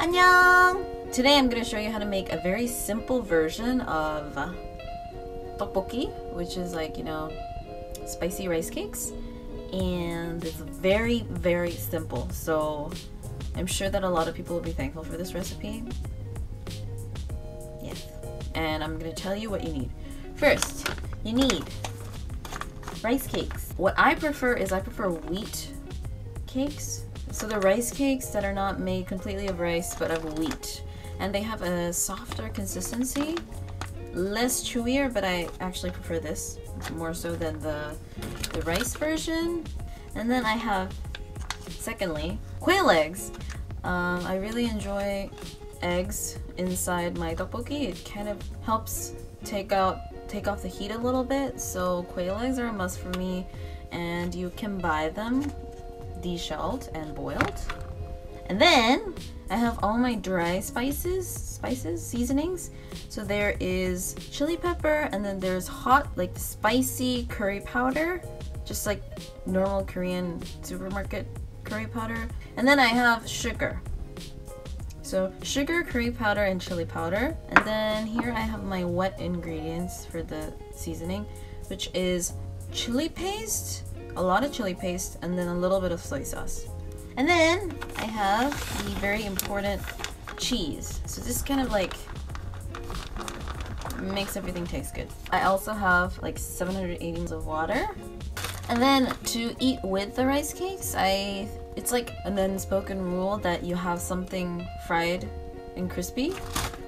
Annyeong! Today I'm going to show you how to make a very simple version of Tteokbokki, which is like, you know, spicy rice cakes. And it's very, very simple. So I'm sure that a lot of people will be thankful for this recipe. Yes. And I'm going to tell you what you need. First, you need rice cakes. What I prefer is I prefer wheat cakes. So the rice cakes that are not made completely of rice but of wheat. And they have a softer consistency, less chewier, but I actually prefer this more so than the rice version. And then I have, secondly, quail eggs. I really enjoy eggs inside my tteokbokki. It kind of helps take off the heat a little bit, so quail eggs are a must for me, and you can buy them deshelled and boiled. And then I have all my dry seasonings. So there is chili pepper, and then there's hot, like spicy curry powder, just like normal Korean supermarket curry powder. And then I have sugar. So sugar, curry powder, and chili powder. And then here I have my wet ingredients for the seasoning, which is chili paste, a lot of chili paste, and then a little bit of soy sauce. And then I have the very important cheese. So this kind of like makes everything taste good. I also have like 780 ml of water. And then to eat with the rice cakes, it's like an unspoken rule that you have something fried and crispy.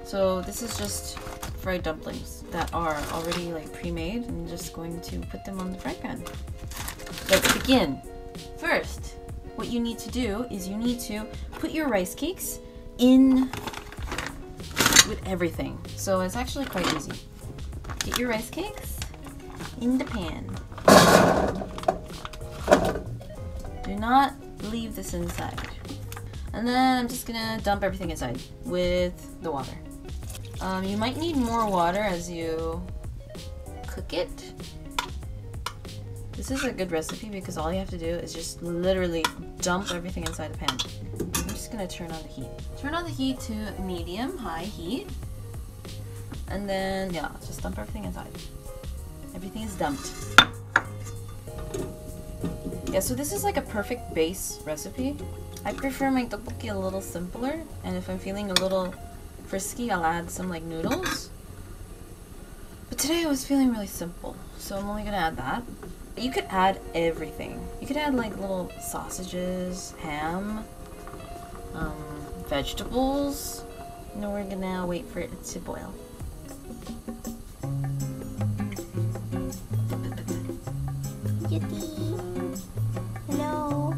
So this is just fried dumplings that are already like pre-made. I'm just going to put them on the fry pan. Let's begin. First, what you need to do is you need to put your rice cakes in with everything. So it's actually quite easy. Get your rice cakes in the pan. Do not leave this inside. And then I'm just gonna dump everything inside with the water. You might need more water as you cook it. This is a good recipe because all you have to do is just literally dump everything inside the pan. I'm just gonna turn on the heat. Turn on the heat to medium-high heat. And then, yeah, just dump everything inside. Everything is dumped. Yeah, so this is like a perfect base recipe. I prefer my tteokbokki a little simpler, and if I'm feeling a little frisky, I'll add some like noodles. But today I was feeling really simple, so I'm only gonna add that. You could add everything. You could add like little sausages, ham, vegetables. No, we're gonna wait for it to boil. Yippee! Hello!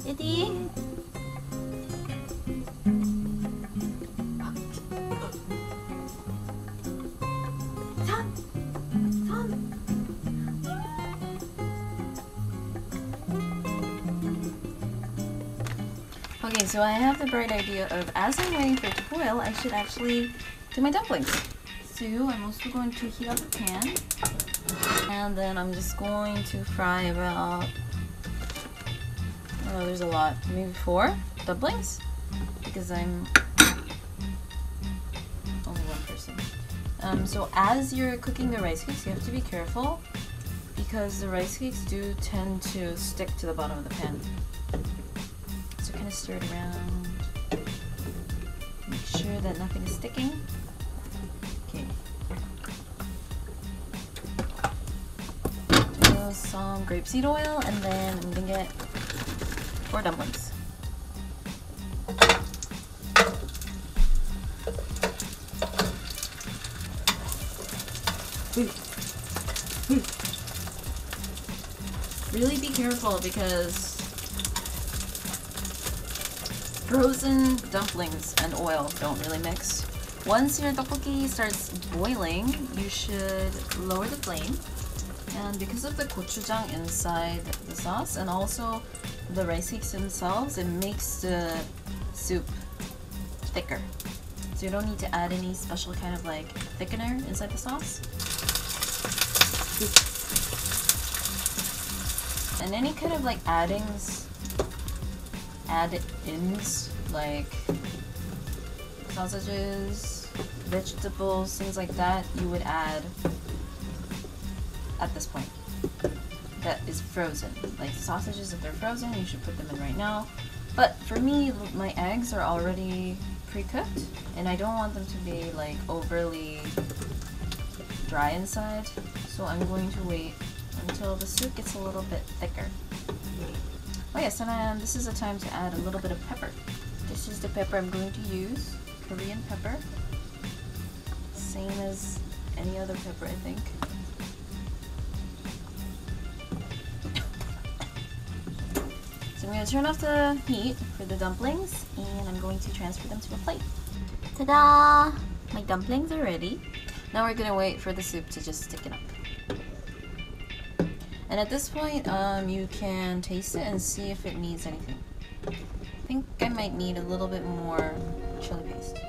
Yippee! Okay, so I have the bright idea of, as I'm waiting for it to boil, I should actually do my dumplings. So I'm also going to heat up the pan, and then I'm just going to fry about, oh, there's a lot, maybe 4 dumplings, because I'm only one person. So as you're cooking the rice cakes, you have to be careful, because the rice cakes do tend to stick to the bottom of the pan. So kind of stir it around. Make sure that nothing is sticking. Okay. Do some grapeseed oil, and then I'm gonna get 4 dumplings. Really be careful because frozen dumplings and oil don't really mix. Once your tteokbokki starts boiling, you should lower the flame. And because of the gochujang inside the sauce and also the rice cakes themselves, it makes the soup thicker. So you don't need to add any special kind of like thickener inside the sauce. And any kind of like addings add-ins like sausages, vegetables, things like that, you would add at this point. That is frozen. Like sausages, if they're frozen, you should put them in right now. But for me, my eggs are already pre-cooked, and I don't want them to be like overly dry inside, so I'm going to wait until the soup gets a little bit thicker. Oh yes, and this is a time to add a little bit of pepper. This is the pepper I'm going to use, Korean pepper. Same as any other pepper, I think. So I'm going to turn off the heat for the dumplings, and I'm going to transfer them to a plate. Ta-da! My dumplings are ready. Now we're going to wait for the soup to just thicken up. And at this point, you can taste it and see if it needs anything. I think I might need a little bit more chili paste.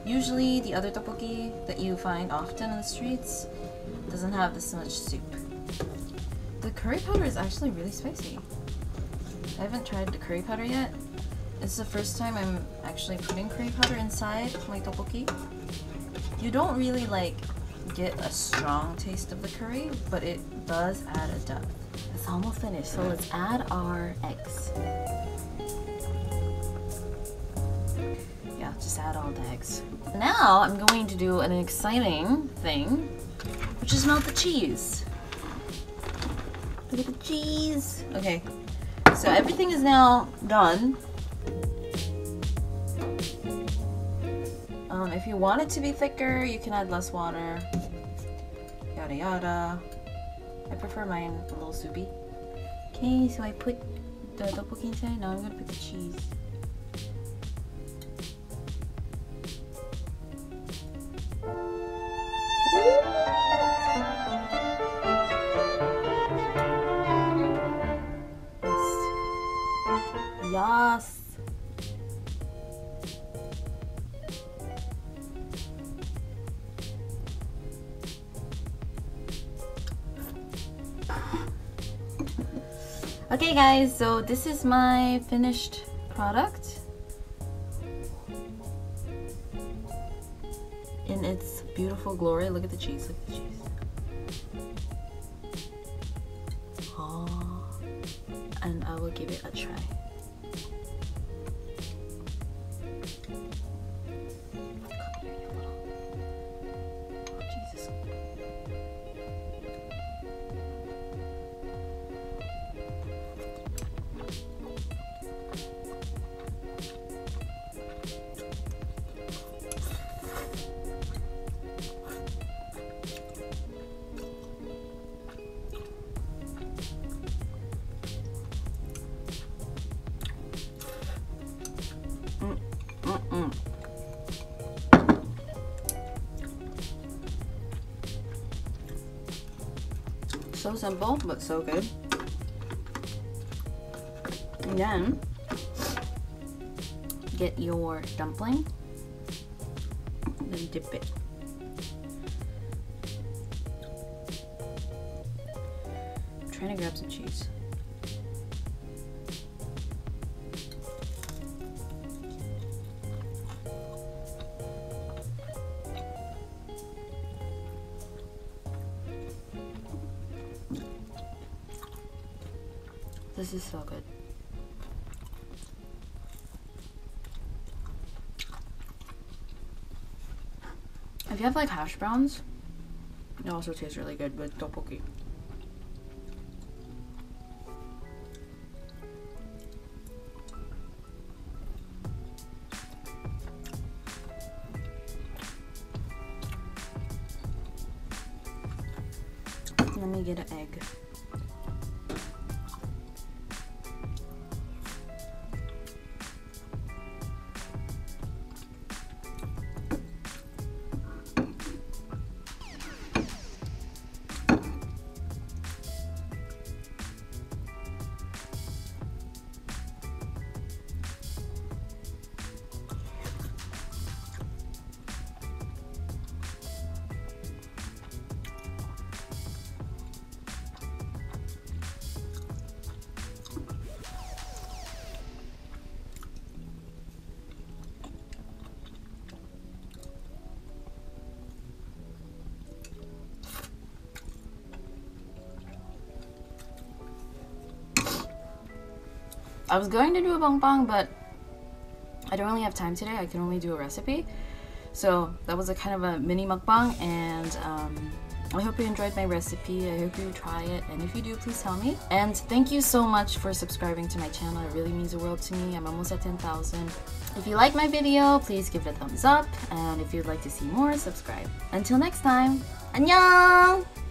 Usually the other tteokbokki that you find often on the streets doesn't have this much soup. The curry powder is actually really spicy. I haven't tried the curry powder yet. It's the first time I'm actually putting curry powder inside my tteokbokki. You don't really like get a strong taste of the curry, but it does add a depth. It's almost finished, so let's add our eggs. Yeah, just add all the eggs. Now I'm going to do an exciting thing, which is melt the cheese. Look at the cheese. Okay, so everything is now done. If you want it to be thicker, you can add less water. Yada yada. I prefer mine a little soupy. Okay, so I put the tteokbokki inside. Now I'm gonna put the cheese. Yes. Okay guys, so this is my finished product in its beautiful glory. Look at the cheese, look at the cheese. Oh, and I will give it a try. So simple, but so good. And then get your dumpling, then dip it. I'm trying to grab some cheese. This is so good. If you have like hash browns, it also tastes really good with tteokbokki. Let me get an egg. I was going to do a mukbang, but I don't really have time today. I can only do a recipe. So that was a kind of a mini mukbang, and I hope you enjoyed my recipe. I hope you try it, and if you do, please tell me. And thank you so much for subscribing to my channel. It really means the world to me. I'm almost at 10,000. If you like my video, please give it a thumbs up, and if you'd like to see more, subscribe. Until next time, 안녕!